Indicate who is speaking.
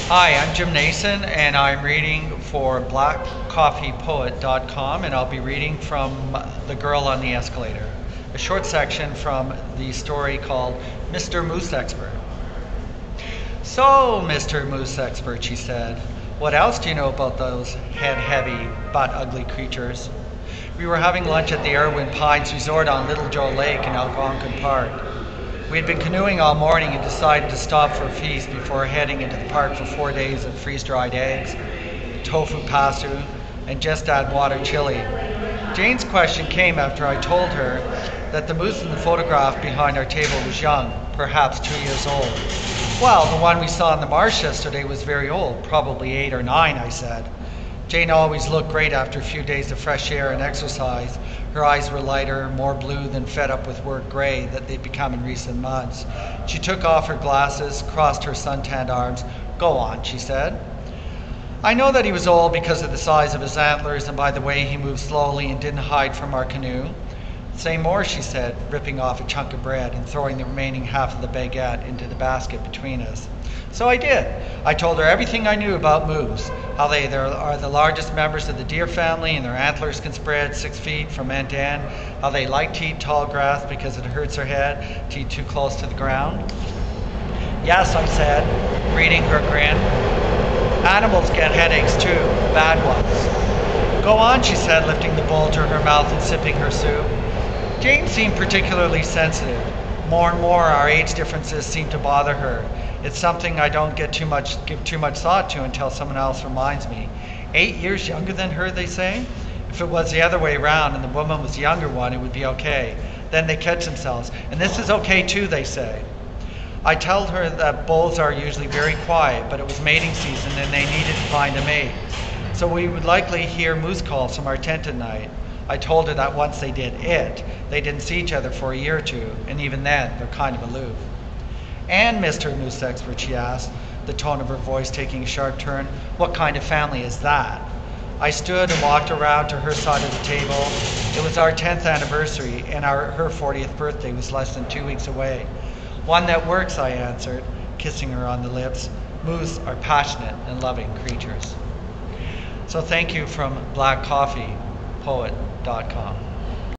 Speaker 1: Hi, I'm Jim Nason, and I'm reading for blackcoffeepoet.com, and I'll be reading from The Girl on the Escalator, a short section from the story called Mr. Moose Expert. So, Mr. Moose Expert, she said, what else do you know about those head-heavy, butt-ugly creatures? We were having lunch at the Irwin Pines Resort on Little Joe Lake in Algonquin Park. We had been canoeing all morning and decided to stop for a feast before heading into the park for 4 days of freeze-dried eggs, tofu pasu, and just add water chili. Jane's question came after I told her that the moose in the photograph behind our table was young, perhaps 2 years old. Well, the one we saw in the marsh yesterday was very old, probably 8 or 9, I said. Jane always looked great after a few days of fresh air and exercise. Her eyes were lighter, more blue than fed up with work gray that they'd become in recent months. She took off her glasses, crossed her suntanned arms. Go on, she said. I know that he was old because of the size of his antlers and by the way he moved slowly and didn't hide from our canoe. Say more, she said, ripping off a chunk of bread and throwing the remaining half of the baguette into the basket between us. So I did. I told her everything I knew about moose, how they are the largest members of the deer family and their antlers can spread 6 feet from end to end, how they like to eat tall grass because it hurts their head to eat too close to the ground. Yes, I said, reading her grin. Animals get headaches too, bad ones. Go on, she said, lifting the bowl to her mouth and sipping her soup. Jane seemed particularly sensitive. More and more, our age differences seemed to bother her. It's something I don't give too much thought to until someone else reminds me. 8 years younger than her, they say? If it was the other way around and the woman was the younger one, it would be okay. Then they catch themselves. And this is okay too, they say. I told her that bulls are usually very quiet, but it was mating season and they needed to find a mate. So we would likely hear moose calls from our tent at night. I told her that once they did they didn't see each other for a year or two, and even then, they're kind of aloof. And Mr. Moose Expert, she asked, the tone of her voice taking a sharp turn, what kind of family is that? I stood and walked around to her side of the table. It was our 10th anniversary, and her 40th birthday was less than 2 weeks away. One that works, I answered, kissing her on the lips. Moose are passionate and loving creatures. So thank you from blackcoffeepoet.com.